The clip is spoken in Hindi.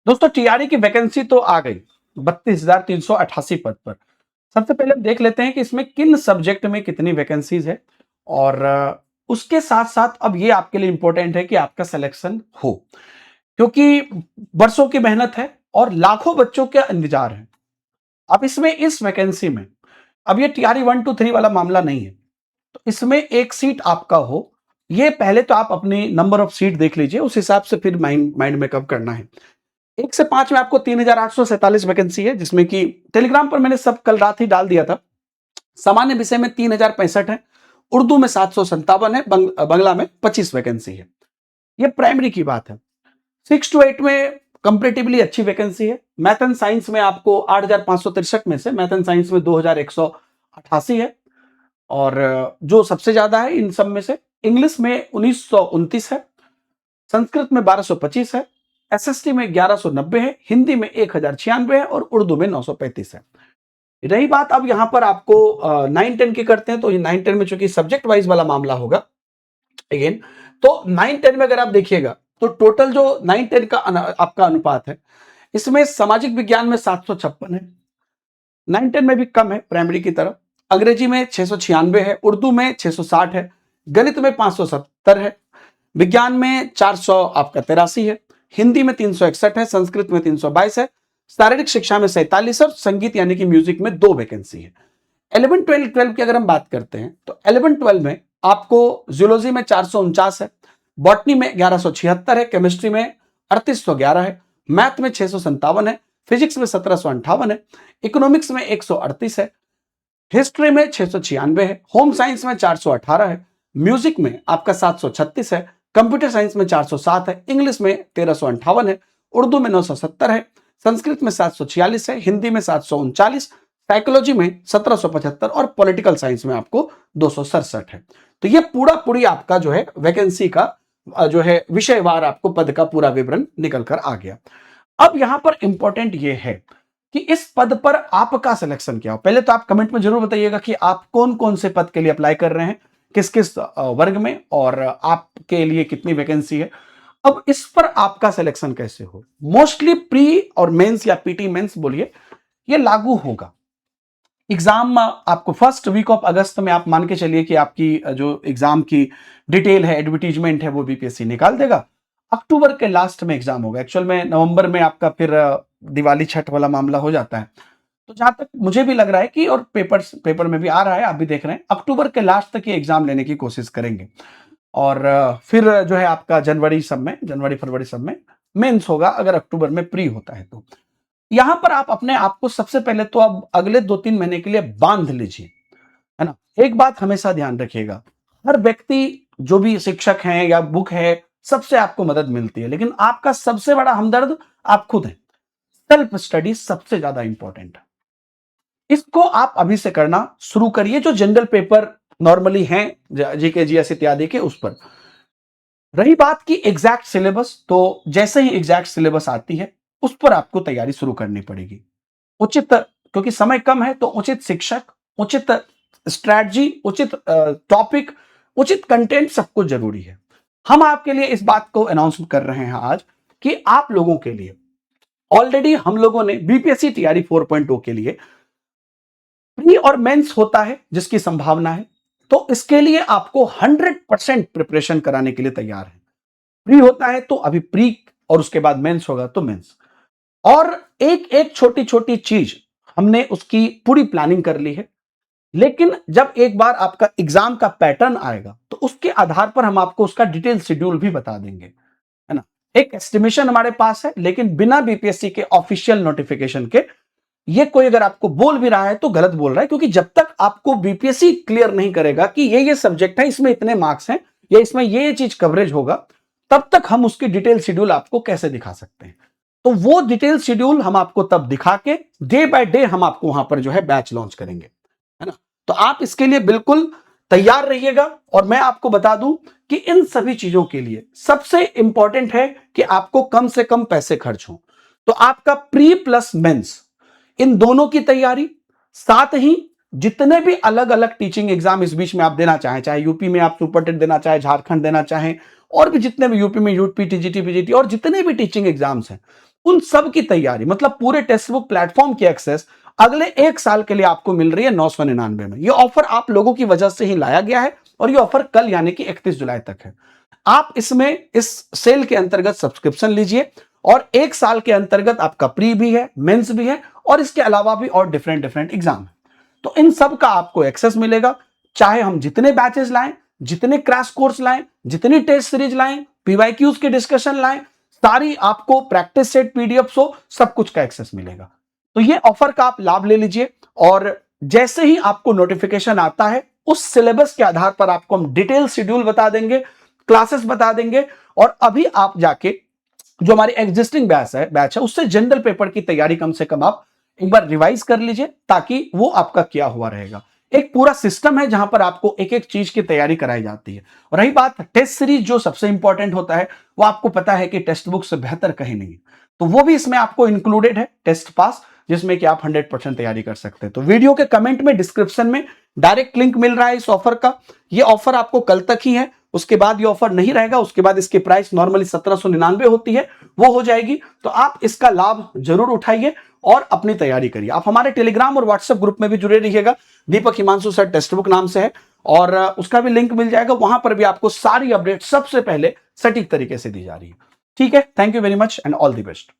दोस्तों टीआरई की वैकेंसी तो आ गई 32,388 पद पर। सबसे पहले हम देख लेते हैं कि इसमें किन सब्जेक्ट में कितनी वैकेंसीज है और उसके साथ साथ अब ये आपके लिए इंपॉर्टेंट है कि आपका सिलेक्शन हो, क्योंकि वर्षों की मेहनत है और लाखों बच्चों के इंतजार है। अब इसमें इस वैकेंसी में अब ये टीआरई 1 2 3 वाला मामला नहीं है, तो इसमें एक सीट आपका हो, ये पहले तो आप अपनी नंबर ऑफ सीट देख लीजिए, उस हिसाब से फिर माइंड मेकअप करना है। 1 से 5 में आपको 3,847 वैकेंसी है, जिसमें कि टेलीग्राम पर मैंने सब कल रात ही डाल दिया था। सामान्य विषय में 3,065 है, उर्दू में 757 है, बंगला में 25 वैकेंसी है। ये प्राइमरी की बात है। 6 to 8 में कंपैरेटिवली अच्छी वैकेंसी है। मैथ एंड साइंस में आपको 8,563 में से मैथ एंड साइंस में 2,188 है और जो सबसे ज्यादा है इन सब में से इंग्लिश में 1,929 है, संस्कृत में 1,225 है, एसएसटी में 1,190 है, हिंदी में 1,096 है और उर्दू में 935 है। रही बात अब यहां पर आपको 9-10 की करते हैं, तो ये 9-10 में चूंकि सब्जेक्ट वाइज वाला मामला होगा अगेन, तो 9-10 में अगर आप देखिएगा तो टोटल जो 9-10 का आपका अनुपात है, इसमें सामाजिक विज्ञान में 756 है, 9-10 में भी कम है प्राइमरी की तरफ, अंग्रेजी में 696 है, उर्दू में 660 है, गणित में 570 है, विज्ञान में 400 आपका 83 है, हिंदी में 361 है, संस्कृत में 322 है, शारीरिक शिक्षा में 47 और संगीत यानी कि म्यूजिक में 2 वैकेंसी है। 11 12 की अगर हम बात करते हैं तो 11 12 में आपको जूलॉजी में 449 है, बॉटनी में 1176 है, केमिस्ट्री में 3811 है, मैथ में 657 है, फिजिक्स में 1758 है, इकोनॉमिक्स में 138 है, हिस्ट्री में 696 है, होम साइंस में 418 है, म्यूजिक में आपका 736 है, कंप्यूटर साइंस में 407 है, इंग्लिश में 1358 है, उर्दू में 970 है, संस्कृत में 746 है, हिंदी में 739, साइकोलॉजी में 1775 और पॉलिटिकल साइंस में आपको 267 है। तो ये पूरा पूरी आपका जो है वैकेंसी का जो है विषयवार आपको पद का पूरा विवरण निकल कर आ गया। अब यहां पर इंपॉर्टेंट ये है कि इस पद पर आपका सिलेक्शन क्या हो। पहले तो आप कमेंट में जरूर बताइएगा कि आप कौन कौन से पद के लिए अप्लाई कर रहे हैं, किस किस वर्ग में और आपके लिए कितनी वैकेंसी है। अब इस पर आपका सिलेक्शन कैसे हो, मोस्टली प्री और मेंस या पीटी मेंस बोलिए, ये लागू होगा। एग्जाम आपको फर्स्ट वीक ऑफ अगस्त में आप मान के चलिए कि आपकी जो एग्जाम की डिटेल है, एडवर्टीजमेंट है, वो बीपीएससी निकाल देगा। अक्टूबर के लास्ट में एग्जाम होगा। एक्चुअल में नवंबर में आपका फिर दिवाली छठ वाला मामला हो जाता है। तो जहां तक मुझे भी लग रहा है कि और पेपर में भी आ रहा है, आप भी देख रहे हैं, अक्टूबर के लास्ट तक ये एग्जाम लेने की कोशिश करेंगे और फिर जो है आपका जनवरी फरवरी सब में मेंस होगा, अगर अक्टूबर में प्री होता है तो। यहां पर आप अपने आप को सबसे पहले तो अब अगले 2-3 महीने के लिए बांध लीजिए, है ना। एक बात हमेशा ध्यान रखिएगा, हर व्यक्ति जो भी शिक्षक हैं या बुक है, सबसे आपको मदद मिलती है, लेकिन आपका सबसे बड़ा हमदर्द आप खुद हैं। सेल्फ स्टडी सबसे ज्यादा इंपॉर्टेंट है। इसको आप अभी से करना शुरू करिए, जो जनरल पेपर नॉर्मली हैं जीके जीएस इत्यादि के, उस पर। रही बात की एग्जैक्ट सिलेबस, तो जैसे ही एग्जैक्ट सिलेबस आती है उस पर आपको तैयारी शुरू करनी पड़ेगी। उचित, क्योंकि समय कम है, तो उचित शिक्षक, उचित स्ट्रैटेजी, उचित टॉपिक, उचित कंटेंट सब कुछ जरूरी है। हम आपके लिए इस बात को अनाउंस कर रहे हैं आज कि आप लोगों के लिए ऑलरेडी हम लोगों ने बीपीएससी टीआरई 4.0 के लिए प्री और मेंस होता है जिसकी संभावना है, तो इसके लिए आपको 100% प्रिपरेशन कराने के लिए तैयार है। प्री होता है तो अभी प्री, और उसके बाद मेंस होगा तो मेंस, और एक एक छोटी छोटी चीज हमने उसकी पूरी प्लानिंग कर ली है। लेकिन जब एक बार आपका एग्जाम का पैटर्न आएगा तो उसके आधार पर हम आपको उसका डिटेल शेड्यूल भी बता देंगे, है ना। एक एस्टिमेशन हमारे पास है, लेकिन बिना बीपीएससी के ऑफिशियल नोटिफिकेशन के। ये कोई अगर आपको बोल भी रहा है तो गलत बोल रहा है, क्योंकि जब तक आपको बीपीएससी क्लियर नहीं करेगा कि ये सब्जेक्ट है, इसमें इतने मार्क्स हैं या इसमें ये चीज कवरेज होगा, तब तक हम उसकी डिटेल शेड्यूल आपको कैसे दिखा सकते हैं। तो वो डिटेल शेड्यूल हम आपको तब दिखा के डे बाय डे हम आपको वहां पर जो है बैच लॉन्च करेंगे, है ना। तो आप इसके लिए बिल्कुल तैयार रहिएगा। और मैं आपको बता दूं कि इन सभी चीजों के लिए सबसे इंपॉर्टेंट है कि आपको कम से कम पैसे खर्च हो। तो आपका प्री प्लस मेंस, इन दोनों की तैयारी, साथ ही जितने भी अलग अलग टीचिंग एग्जाम इस बीच में आप देना चाहें, चाहे यूपी में आप सुपर टेट देना चाहे, झारखंड देना चाहें, और भी जितने भी यूपी में यूपी टीजीटी पीजीटी और जितने भी टीचिंग एग्जाम्स हैं, उन सब की तैयारी मतलब पूरे टेक्स्ट बुक प्लेटफॉर्म की एक्सेस अगले 1 साल के लिए आपको मिल रही है 999 में। ये ऑफर आप लोगों की वजह से ही लाया गया है और ये ऑफर कल यानी कि 31 जुलाई तक है। आप इसमें इस सेल के अंतर्गत सब्सक्रिप्शन लीजिए और 1 साल के अंतर्गत आपका प्री भी है, मेंस भी है और इसके अलावा भी और डिफरेंट डिफरेंट एग्जाम है। तो इन सब का आपको एक्सेस मिलेगा, चाहे हम जितने बैचेस लाएं, जितने क्रैश कोर्स लाएं, जितनी टेस्ट सीरीज लाएं, पीवाईक्यूज के डिस्कशन लाएं, सारी आपको प्रैक्टिस सेट पीडीएफ हो, सब कुछ का एक्सेस मिलेगा। तो ये ऑफर का आप लाभ ले लीजिए और जैसे ही आपको नोटिफिकेशन आता है उस सिलेबस के आधार पर आपको हम डिटेल शेड्यूल बता देंगे, क्लासेस बता देंगे और अभी आप जाके जो हमारी एग्जिस्टिंग बैच है उससे जनरल पेपर की तैयारी कम से कम आप एक बार रिवाइज कर लीजिए ताकि वो आपका किया हुआ रहेगा। एक पूरा सिस्टम है जहां पर आपको एक एक चीज की तैयारी कराई जाती है। और रही बात टेस्ट सीरीज जो सबसे इंपॉर्टेंट होता है, वो आपको पता है कि टेक्स्ट बुक से बेहतर कहीं नहीं है, तो वो भी इसमें आपको इंक्लूडेड है टेस्ट पास, जिसमें कि आप 100% तैयारी कर सकते हैं। तो वीडियो के कमेंट में डिस्क्रिप्शन में डायरेक्ट लिंक मिल रहा है इस ऑफर का। ये ऑफर आपको कल तक ही है, उसके बाद ये ऑफर नहीं रहेगा। उसके बाद इसकी प्राइस नॉर्मली 1799 होती है, वो हो जाएगी। तो आप इसका लाभ जरूर उठाइए और अपनी तैयारी करिए। आप हमारे टेलीग्राम और व्हाट्सएप ग्रुप में भी जुड़े रहिएगा, दीपक हिमांशु सर टेक्स्ट बुक नाम से है और उसका भी लिंक मिल जाएगा। वहां पर भी आपको सारी अपडेट सबसे पहले सटीक तरीके से दी जा रही है। ठीक है, thank you very much and all the best.